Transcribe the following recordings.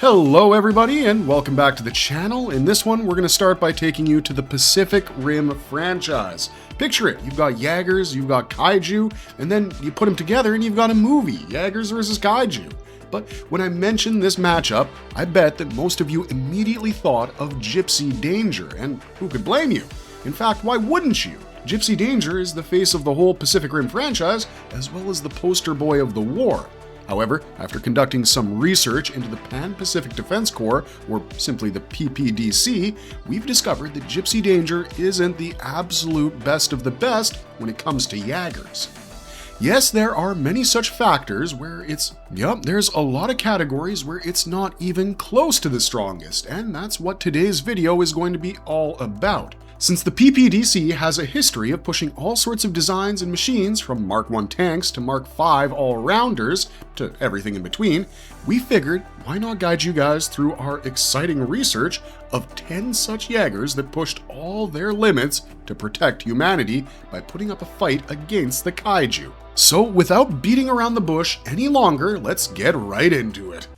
Hello everybody and welcome back to the channel. In this one, we're going to start by taking you to the Pacific Rim franchise. Picture it, you've got Jaegers, you've got Kaiju, and then you put them together and you've got a movie, Jaegers versus Kaiju. But when I mentioned this matchup, I bet that most of you immediately thought of Gypsy Danger, and who could blame you? In fact, why wouldn't you? Gypsy Danger is the face of the whole Pacific Rim franchise, as well as the poster boy of the war. However, after conducting some research into the Pan-Pacific Defense Corps, or simply the PPDC, we've discovered that Gypsy Danger isn't the absolute best of the best when it comes to Jaegers. Yes, there are many such factors where there's a lot of categories where it's not even close to the strongest, and that's what today's video is going to be all about. Since the PPDC has a history of pushing all sorts of designs and machines from Mark I tanks to Mark V all-rounders to everything in between, we figured why not guide you guys through our exciting research of 10 such Jaegers that pushed all their limits to protect humanity by putting up a fight against the Kaiju. So without beating around the bush any longer, let's get right into it.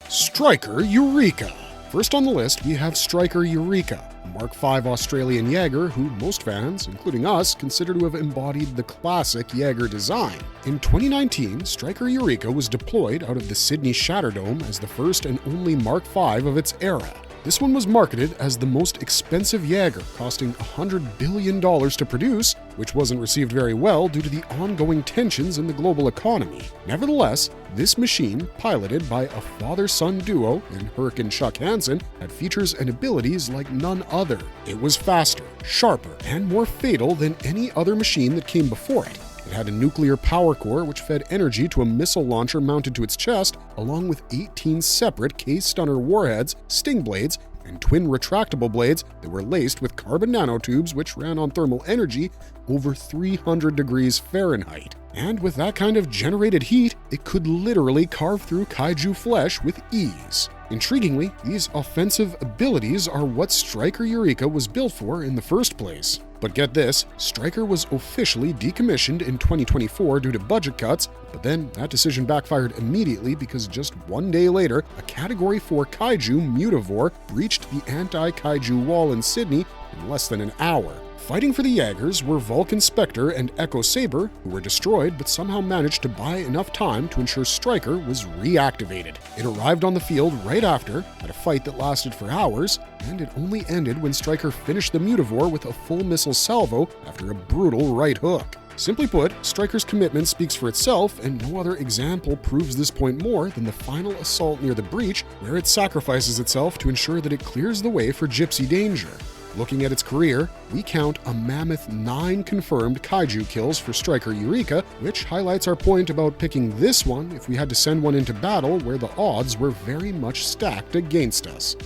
Striker Eureka. First on the list, we have Striker Eureka, a Mark V Australian Jaeger who most fans, including us, consider to have embodied the classic Jaeger design. In 2019, Striker Eureka was deployed out of the Sydney Shatterdome as the first and only Mark V of its era. This one was marketed as the most expensive Jaeger, costing $100 billion to produce, which wasn't received very well due to the ongoing tensions in the global economy. Nevertheless, this machine, piloted by a father-son duo in Herc and Chuck Hansen, had features and abilities like none other. It was faster, sharper, and more fatal than any other machine that came before it. It had a nuclear power core which fed energy to a missile launcher mounted to its chest, along with 18 separate K-Stunner warheads, sting blades, and twin retractable blades that were laced with carbon nanotubes which ran on thermal energy over 300 degrees Fahrenheit. And with that kind of generated heat, it could literally carve through Kaiju flesh with ease. Intriguingly, these offensive abilities are what Striker Eureka was built for in the first place. But get this, Striker was officially decommissioned in 2024 due to budget cuts, but then that decision backfired immediately because just one day later, a Category 4 Kaiju Mutavore breached the anti-Kaiju wall in Sydney in less than an hour. Fighting for the Jaegers were Vulcan Spectre and Echo Saber, who were destroyed but somehow managed to buy enough time to ensure Striker was reactivated. It arrived on the field right after, had a fight that lasted for hours, and it only ended when Striker finished the Mutavore with a full missile salvo after a brutal right hook. Simply put, Striker's commitment speaks for itself, and no other example proves this point more than the final assault near the breach, where it sacrifices itself to ensure that it clears the way for Gypsy Danger. Looking at its career, we count a mammoth 9 confirmed Kaiju kills for Striker Eureka, which highlights our point about picking this one if we had to send one into battle where the odds were very much stacked against us.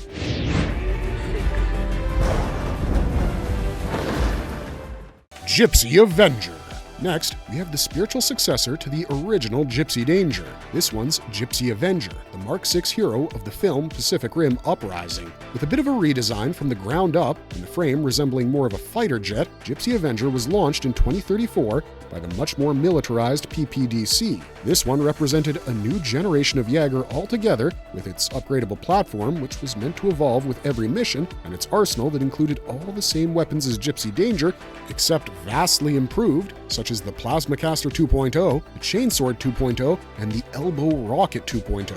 Gypsy Avenger. Next, we have the spiritual successor to the original Gypsy Danger. This one's Gypsy Avenger, the Mark VI hero of the film Pacific Rim Uprising. With a bit of a redesign from the ground up, and the frame resembling more of a fighter jet, Gypsy Avenger was launched in 2034 by the much more militarized PPDC. This one represented a new generation of Jaeger altogether, with its upgradable platform, which was meant to evolve with every mission, and its arsenal that included all the same weapons as Gypsy Danger, except vastly improved, such as the Plasma Caster 2.0, the Chainsword 2.0, and the Elbow Rocket 2.0.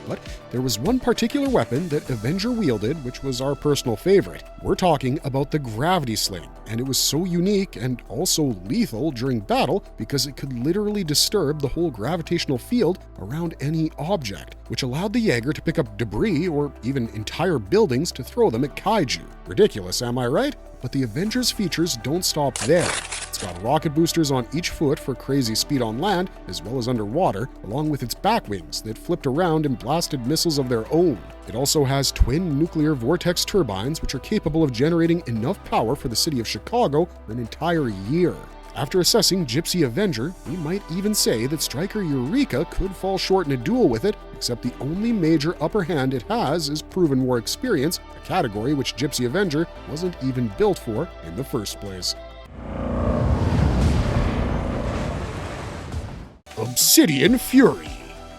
But there was one particular weapon that Avenger wielded which was our personal favorite. We're talking about the Gravity Sling, and it was so unique and also lethal during battle because it could literally disturb the whole gravitational field around any object, which allowed the Jaeger to pick up debris or even entire buildings to throw them at Kaiju. Ridiculous, am I right? But the Avenger's features don't stop there. It's got rocket boosters on each foot for crazy speed on land, as well as underwater, along with its back wings that flipped around and blasted missiles of their own. It also has twin nuclear vortex turbines, which are capable of generating enough power for the city of Chicago for an entire year. After assessing Gypsy Avenger, we might even say that Striker Eureka could fall short in a duel with it, except the only major upper hand it has is proven war experience, a category which Gypsy Avenger wasn't even built for in the first place. Obsidian Fury.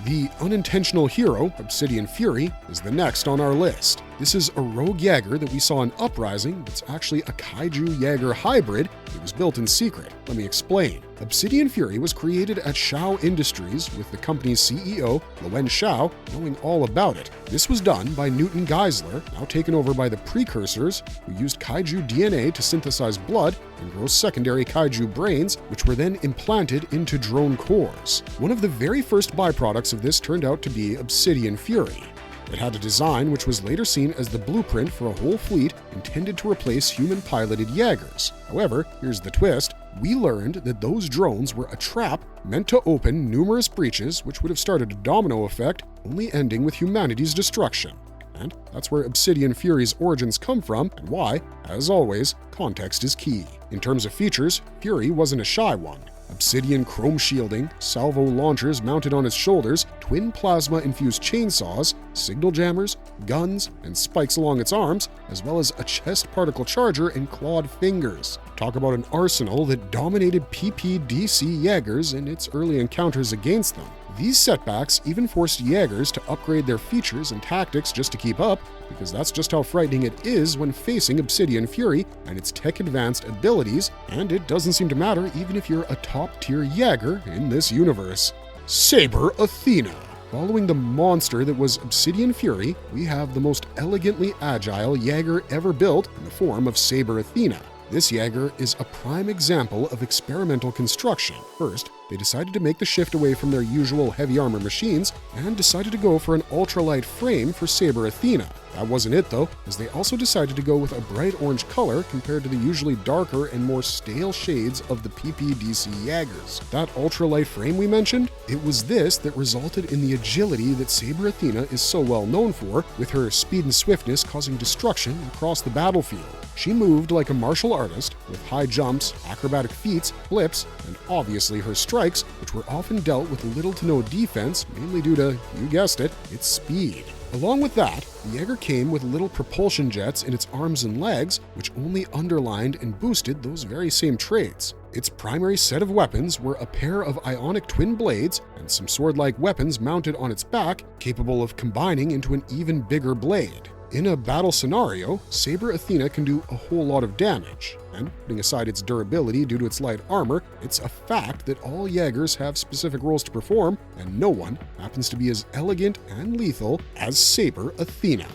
The unintentional hero, Obsidian Fury, is the next on our list. This is a rogue Jaeger that we saw in Uprising that's actually a Kaiju Jaeger hybrid that was built in secret. Let me explain. Obsidian Fury was created at Shao Industries with the company's CEO, Lowen Shao, knowing all about it. This was done by Newton Geisler, now taken over by the precursors, who used Kaiju DNA to synthesize blood and grow secondary Kaiju brains, which were then implanted into drone cores. One of the very first byproducts of this turned out to be Obsidian Fury. It had a design which was later seen as the blueprint for a whole fleet intended to replace human-piloted Jaegers. However, here's the twist. We learned that those drones were a trap meant to open numerous breaches which would have started a domino effect, only ending with humanity's destruction. And that's where Obsidian Fury's origins come from and why, as always, context is key. In terms of features, Fury wasn't a shy one. Obsidian chrome shielding, salvo launchers mounted on its shoulders, twin plasma-infused chainsaws, signal jammers, guns, and spikes along its arms, as well as a chest particle charger and clawed fingers. Talk about an arsenal that dominated PPDC Jaegers in its early encounters against them. These setbacks even forced Jaegers to upgrade their features and tactics just to keep up, because that's just how frightening it is when facing Obsidian Fury and its tech-advanced abilities, and it doesn't seem to matter even if you're a top-tier Jaeger in this universe. Saber Athena. Following the monster that was Obsidian Fury, we have the most elegantly agile Jaeger ever built in the form of Saber Athena. This Jaeger is a prime example of experimental construction. First, they decided to make the shift away from their usual heavy armor machines and decided to go for an ultralight frame for Saber Athena. That wasn't it though, as they also decided to go with a bright orange color compared to the usually darker and more stale shades of the PPDC Jaegers. That ultralight frame we mentioned? It was this that resulted in the agility that Saber Athena is so well known for, with her speed and swiftness causing destruction across the battlefield. She moved like a martial artist, with high jumps, acrobatic feats, flips, and obviously her strikes, which were often dealt with little to no defense, mainly due to, you guessed it, its speed. Along with that, the Jaeger came with little propulsion jets in its arms and legs, which only underlined and boosted those very same traits. Its primary set of weapons were a pair of ionic twin blades and some sword-like weapons mounted on its back, capable of combining into an even bigger blade. In a battle scenario, Saber Athena can do a whole lot of damage, and putting aside its durability due to its light armor, it's a fact that all Jaegers have specific roles to perform, and no one happens to be as elegant and lethal as Saber Athena.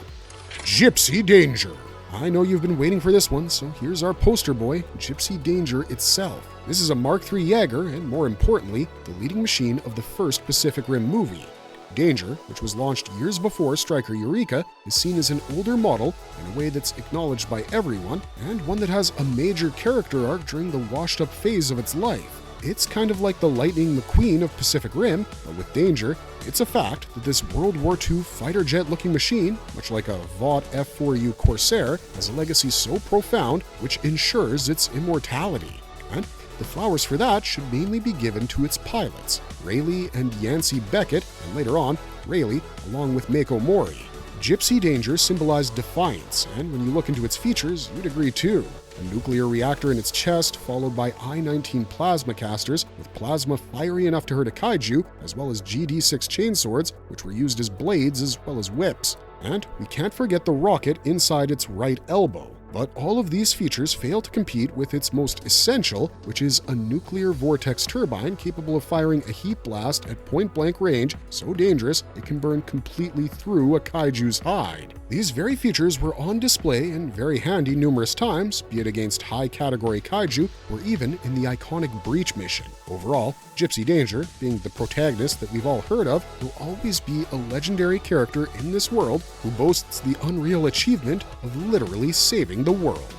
Gypsy Danger. I know you've been waiting for this one, so here's our poster boy, Gypsy Danger itself. This is a Mark III Jaeger, and more importantly, the leading machine of the first Pacific Rim movie. Danger, which was launched years before Striker Eureka, is seen as an older model in a way that's acknowledged by everyone, and one that has a major character arc during the washed-up phase of its life. It's kind of like the Lightning McQueen of Pacific Rim, but with Danger, it's a fact that this World War II fighter jet-looking machine, much like a Vought F4U Corsair, has a legacy so profound which ensures its immortality. And the flowers for that should mainly be given to its pilots, Rayleigh and Yancey Beckett, and later on, Rayleigh, along with Mako Mori. Gypsy Danger symbolized defiance, and when you look into its features, you'd agree too. A nuclear reactor in its chest, followed by I-19 plasma casters, with plasma fiery enough to hurt a kaiju, as well as GD6 chainswords, which were used as blades as well as whips. And we can't forget the rocket inside its right elbow. But all of these features fail to compete with its most essential, which is a nuclear vortex turbine capable of firing a heat blast at point-blank range so dangerous it can burn completely through a kaiju's hide. These very features were on display and very handy numerous times, be it against high-category kaiju or even in the iconic Breach mission. Overall, Gypsy Danger, being the protagonist that we've all heard of, will always be a legendary character in this world who boasts the unreal achievement of literally saving the world.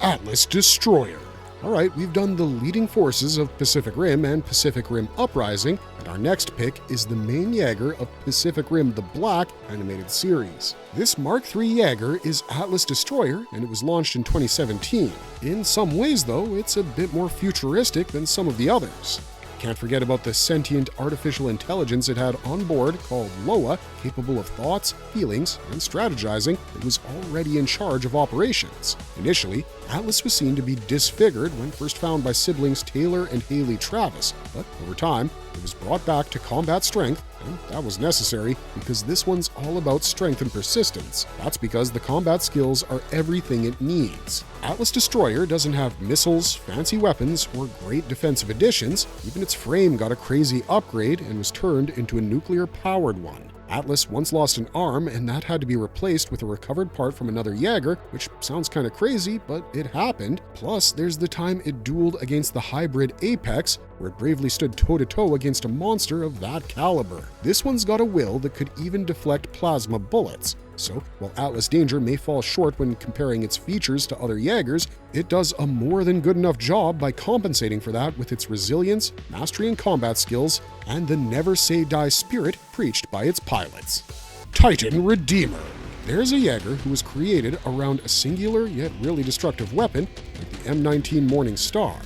Atlas Destroyer. Alright, we've done the leading forces of Pacific Rim and Pacific Rim Uprising, and our next pick is the main Jaeger of Pacific Rim The Black animated series. This Mark III Jaeger is Atlas Destroyer, and it was launched in 2017. In some ways, though, it's a bit more futuristic than some of the others. Can't forget about the sentient artificial intelligence it had on board called Loa, capable of thoughts, feelings, and strategizing. It was already in charge of operations. Initially, Atlas was seen to be disfigured when first found by siblings Taylor and Haley Travis, but over time, it was brought back to combat strength, and that was necessary because this one's all about strength and persistence. That's because the combat skills are everything it needs. Atlas Destroyer doesn't have missiles, fancy weapons, or great defensive additions. Even its frame got a crazy upgrade and was turned into a nuclear-powered one. Atlas once lost an arm, and that had to be replaced with a recovered part from another Jaeger, which sounds kind of crazy, but it happened. Plus, there's the time it dueled against the hybrid Apex, where it bravely stood toe-to-toe against a monster of that caliber. This one's got a will that could even deflect plasma bullets. So, while Atlas Danger may fall short when comparing its features to other Jaegers, it does a more than good enough job by compensating for that with its resilience, mastery in combat skills, and the never-say-die spirit preached by its pilots. Titan Redeemer. There's a Jaeger who was created around a singular yet really destructive weapon like the M19 Morning Star.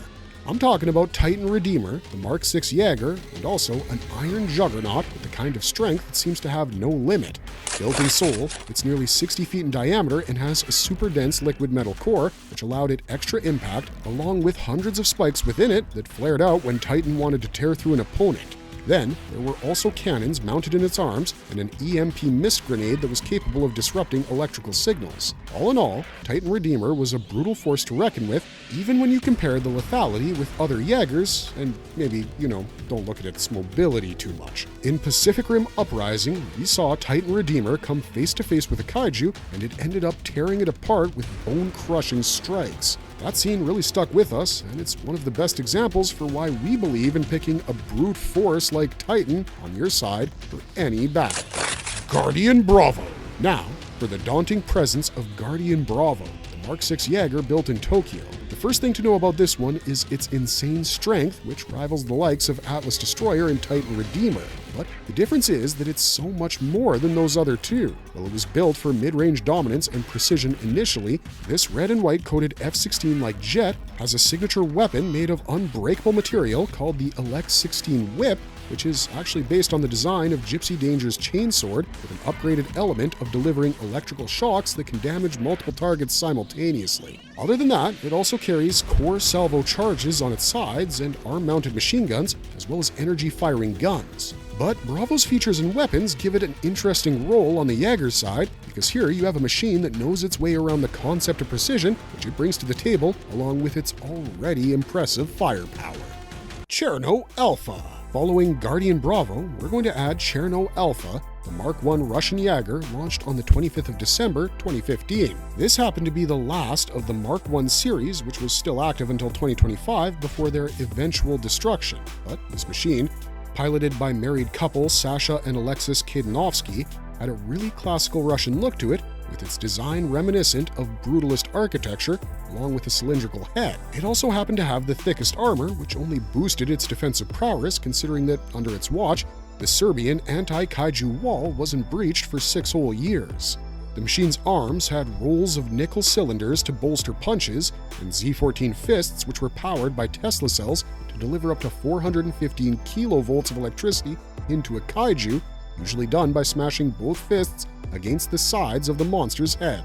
I'm talking about Titan Redeemer, the Mark VI Jaeger, and also an iron juggernaut with the kind of strength that seems to have no limit. Built in Seoul, it's nearly 60 feet in diameter and has a super dense liquid metal core, which allowed it extra impact, along with hundreds of spikes within it that flared out when Titan wanted to tear through an opponent. Then, there were also cannons mounted in its arms and an EMP mist grenade that was capable of disrupting electrical signals. All in all, Titan Redeemer was a brutal force to reckon with, even when you compare the lethality with other Jaegers, and maybe, don't look at its mobility too much. In Pacific Rim Uprising, we saw Titan Redeemer come face to face with a Kaiju, and it ended up tearing it apart with bone-crushing strikes. That scene really stuck with us, and it's one of the best examples for why we believe in picking a brute force like Titan on your side for any battle. Guardian Bravo. Now, for the daunting presence of Guardian Bravo, the Mark VI Jaeger built in Tokyo. The first thing to know about this one is its insane strength, which rivals the likes of Atlas Destroyer and Titan Redeemer. But the difference is that it's so much more than those other two. While it was built for mid-range dominance and precision initially, this red and white coated F-16-like jet has a signature weapon made of unbreakable material called the Elect-16 Whip, which is actually based on the design of Gypsy Danger's chainsword with an upgraded element of delivering electrical shocks that can damage multiple targets simultaneously. Other than that, it also carries core salvo charges on its sides and arm-mounted machine guns, as well as energy-firing guns. But Bravo's features and weapons give it an interesting role on the Jaeger side, because here you have a machine that knows its way around the concept of precision, which it brings to the table, along with its already impressive firepower. Cherno Alpha. Following Guardian Bravo, we're going to add Cherno Alpha, the Mark I Russian Jaeger launched on the 25th of December 2015. This happened to be the last of the Mark I series, which was still active until 2025 before their eventual destruction. But this machine, piloted by married couple Sasha and Alexis Kadanovsky, had a really classical Russian look to it, with its design reminiscent of brutalist architecture, along with a cylindrical head. It also happened to have the thickest armor, which only boosted its defensive prowess, considering that, under its watch, the Serbian anti-Kaiju wall wasn't breached for 6 whole years. The machine's arms had rolls of nickel cylinders to bolster punches, and Z14 fists which were powered by Tesla cells to deliver up to 415 kilovolts of electricity into a Kaiju, usually done by smashing both fists against the sides of the monster's head.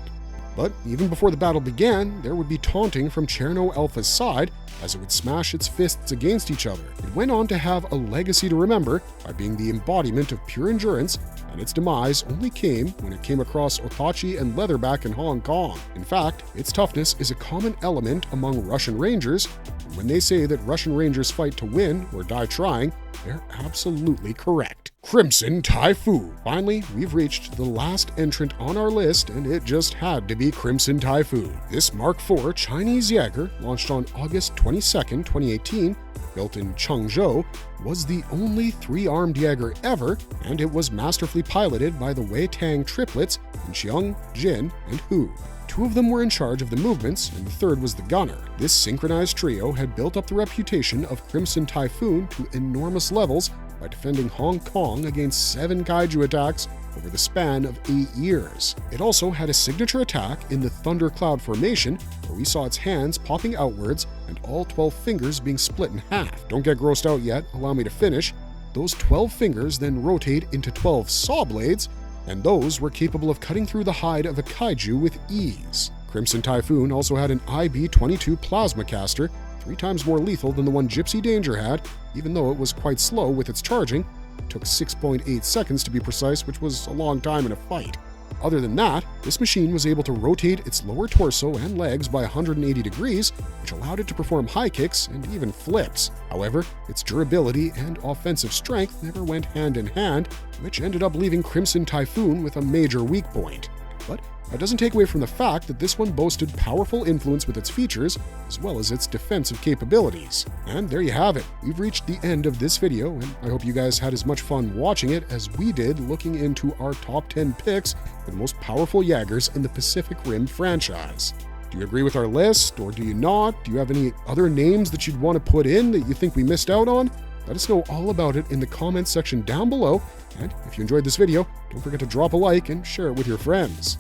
But even before the battle began, there would be taunting from Cherno Alpha's side as it would smash its fists against each other. It went on to have a legacy to remember by being the embodiment of pure endurance, and its demise only came when it came across Otachi and Leatherback in Hong Kong. In fact, its toughness is a common element among Russian Rangers, and when they say that Russian Rangers fight to win or die trying, they're absolutely correct. Crimson Typhoon. Finally, we've reached the last entrant on our list, and it just had to be Crimson Typhoon. This Mark IV Chinese Jaeger, launched on August 22, 2018, built in Changzhou, was the only 3-armed Jaeger ever, and it was masterfully piloted by the Wei Tang triplets, Xiang, Jin, and Hu. 2 of them were in charge of the movements, and the 3rd was the gunner. This synchronized trio had built up the reputation of Crimson Typhoon to enormous levels by defending Hong Kong against 7 Kaiju attacks over the span of 8 years. It also had a signature attack in the thundercloud formation, where we saw its hands popping outwards and all 12 fingers being split in half. Don't get grossed out yet, allow me to finish. Those 12 fingers then rotate into 12 saw blades, and those were capable of cutting through the hide of a kaiju with ease. Crimson Typhoon also had an IB-22 plasma caster, 3 times more lethal than the one Gypsy Danger had, even though it was quite slow with its charging. It took 6.8 seconds to be precise, which was a long time in a fight. Other than that, this machine was able to rotate its lower torso and legs by 180 degrees, which allowed it to perform high kicks and even flips. However, its durability and offensive strength never went hand in hand, which ended up leaving Crimson Typhoon with a major weak point. But that doesn't take away from the fact that this one boasted powerful influence with its features, as well as its defensive capabilities. And there you have it. We've reached the end of this video, and I hope you guys had as much fun watching it as we did looking into our top 10 picks for the most powerful Jaegers in the Pacific Rim franchise. Do you agree with our list, or do you not? Do you have any other names that you'd want to put in that you think we missed out on? Let us know all about it in the comments section down below, and if you enjoyed this video, don't forget to drop a like and share it with your friends.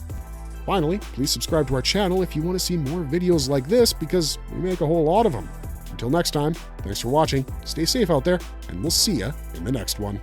Finally, please subscribe to our channel if you want to see more videos like this, because we make a whole lot of them. Until next time, thanks for watching, stay safe out there, and we'll see ya in the next one.